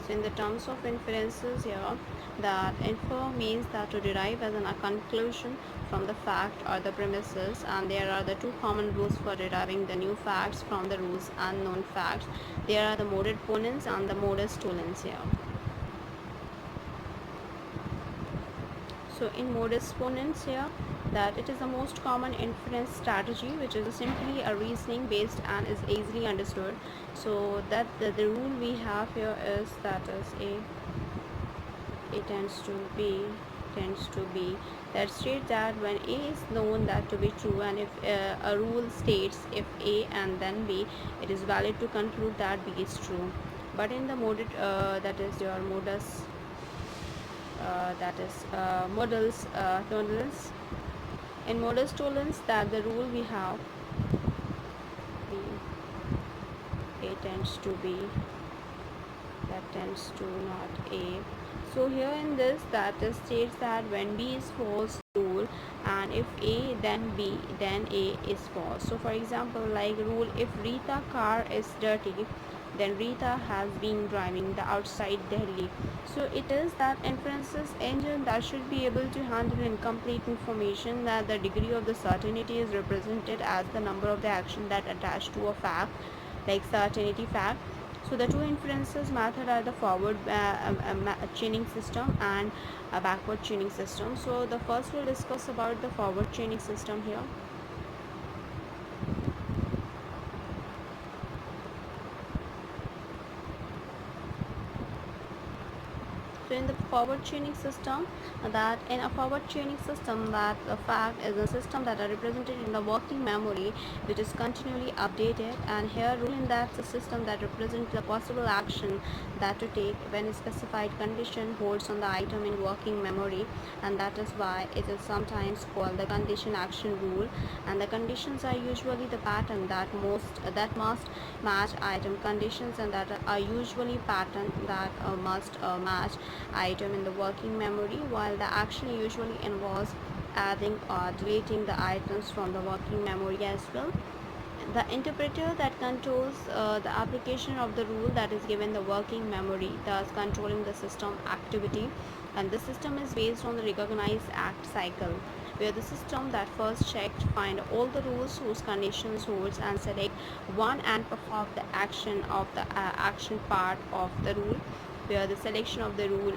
Speaker 1: So in the terms of inferences here, that infer means that to derive as a conclusion from the fact or the premises, and there are the two common rules for deriving the new facts from the rules and known facts. There are the moded ponens and the modus tollens here. So in modus ponens here, that it is the most common inference strategy, which is simply a reasoning based and is easily understood. So that the rule we have here is, that is A tends to B that states that when A is known that to be true, and if a rule states if A and then B, it is valid to conclude that B is true. But in the modus, that is your modus, modus tollens. In modus tollens, that the rule we have A tends to B, that tends to not A. So here in this, that states that when B is false rule, and if A then B then A is false. So for example, like rule, if Rita car is dirty, then Rita has been driving the outside Delhi. So it is that inferences engine that should be able to handle incomplete information, that the degree of the certainty is represented as the number of the action that attach to a fact, like certainty fact. So the two inferences method are the forward chaining system and a backward chaining system. So the first we'll discuss about the forward chaining system here. So in the forward chaining system, that in a forward chaining system, that the fact is a system that are represented in the working memory, which is continually updated, and here rule in that the system that represents the possible action that to take when a specified condition holds on the item in working memory, and that is why it is sometimes called the condition action rule. And the conditions are usually the pattern that must match item conditions, and that are usually pattern that must match item in the working memory, while the action usually involves adding or deleting the items from the working memory as well. The interpreter that controls the application of the rule that is given the working memory, thus controlling the system activity. And the system is based on the recognized act cycle, where the system that first checked find all the rules whose conditions holds and select one and perform the action of the action part of the rule, where the selection of the rule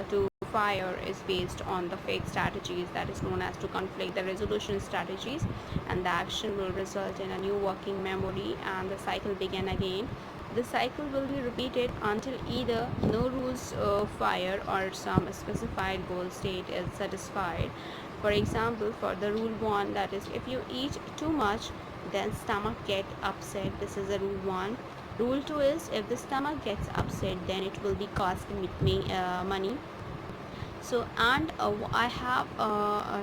Speaker 1: to fire is based on the fake strategies that is known as to conflict the resolution strategies, and the action will result in a new working memory and the cycle begin again. The cycle will be repeated until either no rules fire or some specified goal state is satisfied. For example, for the rule 1, that is if you eat too much then stomach get upset, this is a rule 1. Rule 2 is if the stomach gets upset then it will be cost me money. So and I have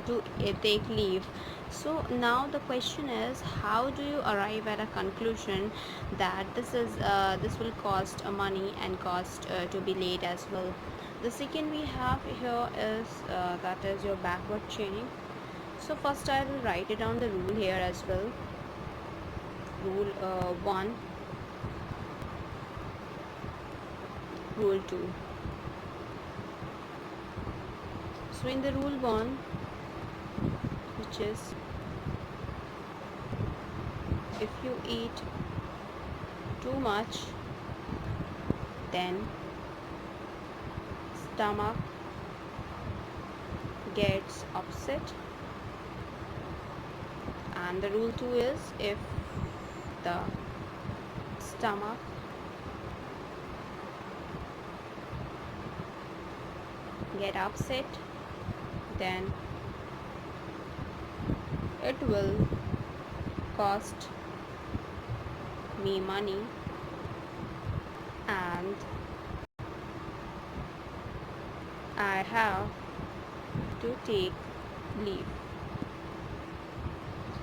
Speaker 1: to take leave. So now the question is, how do you arrive at a conclusion that this will cost money and cost to be late as well. The second we have here is that is your backward chaining. So first I will write it down the rule here as well. Rule 1, rule 2. So in the rule 1, which is if you eat too much then stomach gets upset, and the rule 2 is if the stomach get upset then it will cost me money and I have to take leave.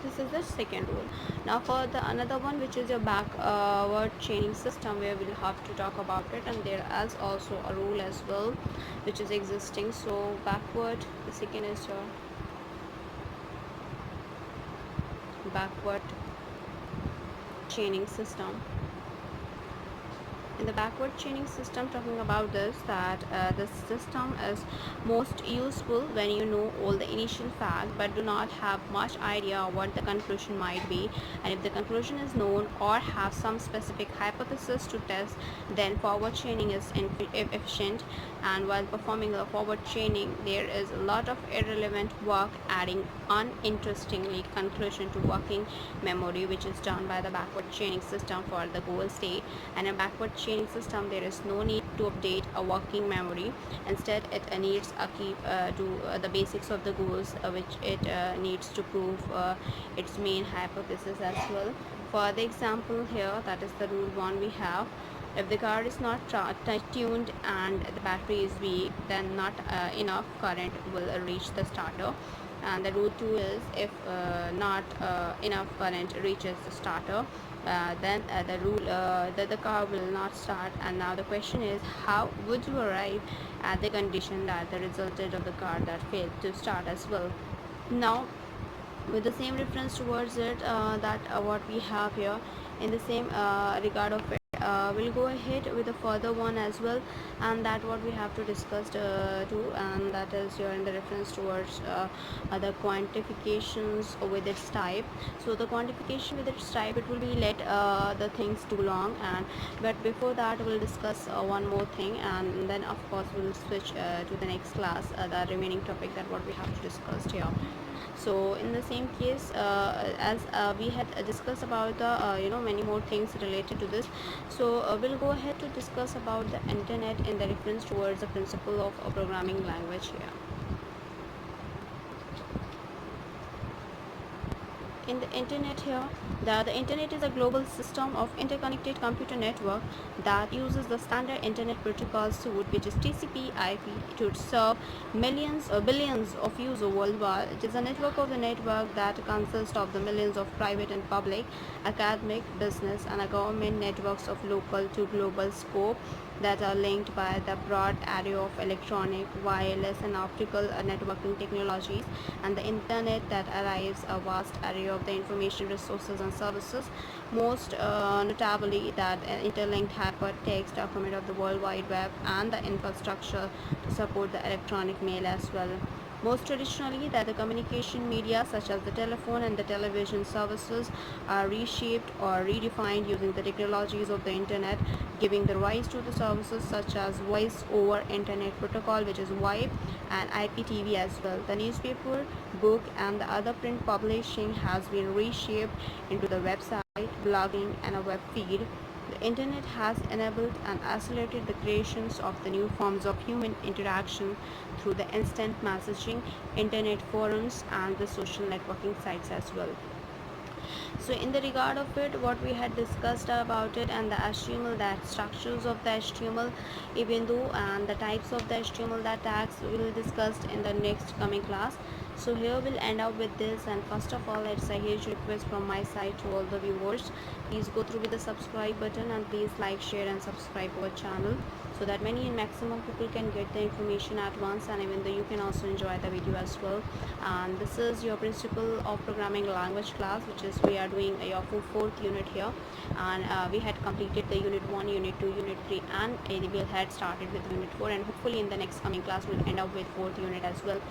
Speaker 1: This is the second rule. Now for the another one, which is your backward chaining system, where we'll have to talk about it, and there is also a rule as well which is existing. So backward, the second is your backward chaining system. In the backward chaining system, talking about this, that this system is most useful when you know all the initial fact but do not have much idea what the conclusion might be, and if the conclusion is known or have some specific hypothesis to test, then forward chaining is efficient. And while performing the forward chaining, there is a lot of irrelevant work adding uninterestingly conclusion to working memory, which is done by the backward chaining system for the goal state. And a backward chaining system, there is no need to update a working memory. Instead, it needs a keep to the basics of the goals, which it needs to prove its main hypothesis as well. For the example here, that is the rule 1 we have. If the car is not tuned and the battery is weak, then not enough current will reach the starter. And the rule 2 is if not enough current reaches the starter, then the car will not start. And now the question is, how would you arrive at the condition that the resulted of the car that failed to start as well? Now with the same reference towards it, that what we have here in the same regard of it, we'll go ahead with a further one as well, and that what we have to discuss too, and that is here in the reference towards the quantifications with its type. So the quantification with its type, it will be let the things too long, and but before that we'll discuss one more thing, and then of course we'll switch to the next class, the remaining topic that what we have to discuss here. So in the same case, as we had discussed about the many more things related to this, so we'll go ahead to discuss about the internet in the reference towards the principle of a programming language here. In the internet here, the internet is a global system of interconnected computer network that uses the standard internet protocol suite, which is TCP/IP, to serve millions or billions of users worldwide. It is a network of the network that consists of the millions of private and public, academic, business, and government networks of local to global scope that are linked by the broad array of electronic, wireless, and optical networking technologies, and the internet that arrives a vast array of the information resources and services, most notably that interlinked hypertext document of the World Wide Web and the infrastructure to support the electronic mail as well. Most traditionally, that the communication media such as the telephone and the television services are reshaped or redefined using the technologies of the internet, giving the rise to the services such as voice over internet protocol, which is VoIP, and IPTV as well. The newspaper, book, and the other print publishing has been reshaped into the website, blogging, and a web feed. The internet has enabled and accelerated the creations of the new forms of human interaction through the instant messaging, internet forums, and the social networking sites as well. So in the regard of it, what we had discussed about it, and the HTML, that structures of the HTML, even though, and the types of the HTML, that tags will discuss in the next coming class. So here we'll end up with this, and first of all, it's a huge request from my side to all the viewers, please go through with the subscribe button, and please like, share, and subscribe our channel, so that many and maximum people can get the information at once, and even though you can also enjoy the video as well. And this is your principle of programming language class, which is we are doing your fourth unit here, and we had completed the unit 1, unit 2, unit 3, and we had started with unit 4, and hopefully in the next coming class we'll end up with 4th unit as well.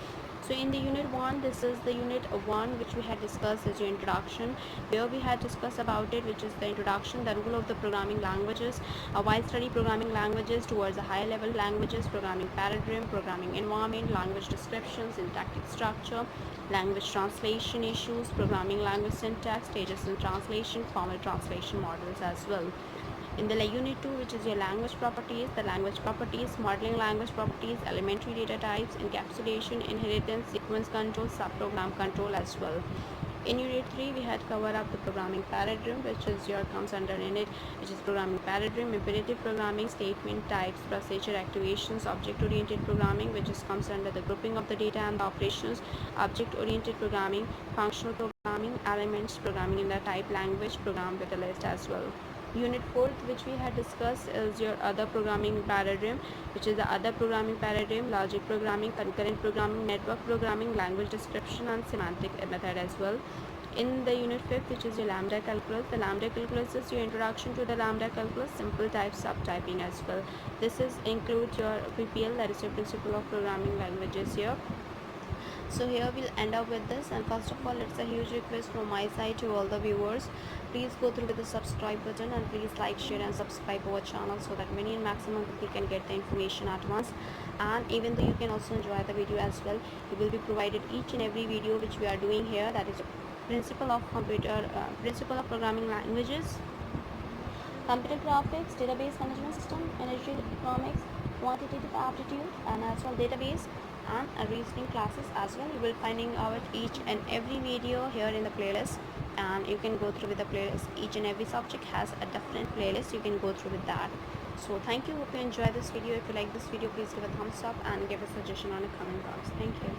Speaker 1: So in the unit 1, this is the unit 1 which we had discussed as your introduction. Here we had discussed about it, which is the introduction, the rule of the programming languages, why study programming languages towards the higher level languages, programming paradigm, programming environment, language descriptions, syntactic structure, language translation issues, programming language syntax, stages in translation, formal translation models as well. In the unit 2, which is your language properties, the language properties, modeling language properties, elementary data types, encapsulation, inheritance, sequence control, subprogram control as well. In unit 3, we had covered up the programming paradigm, which is your comes under in it, which is programming paradigm, imperative programming, statement types, procedure activations, object-oriented programming, which is comes under the grouping of the data and the operations, object-oriented programming, functional programming, elements programming in the type language, program with a list as well. Unit 4th, which we had discussed, is your other programming paradigm, which is the other programming paradigm, logic programming, concurrent programming, network programming, language description, and semantic method as well. In the unit 5th, which is your lambda calculus, the lambda calculus is your introduction to the lambda calculus, simple type subtyping as well. This is includes your PPL, that is your principle of programming languages here. So here we'll end up with this, and first of all, it's a huge request from my side to all the viewers, please go through with the subscribe button, and please like, share, and subscribe our channel, so that many and maximum people can get the information at once. And even though you can also enjoy the video as well, you will be provided each and every video which we are doing here, that is principle of principle of programming languages, computer graphics, database management system, energy economics, quantitative aptitude, and as well database and reasoning classes as well. You will finding out each and every video here in the playlist, and you can go through with the playlist. Each and every subject has a different playlist, you can go through with that. So thank you, hope you enjoy this video. If you like this video, please give a thumbs up and give a suggestion on a comment box. Thank you.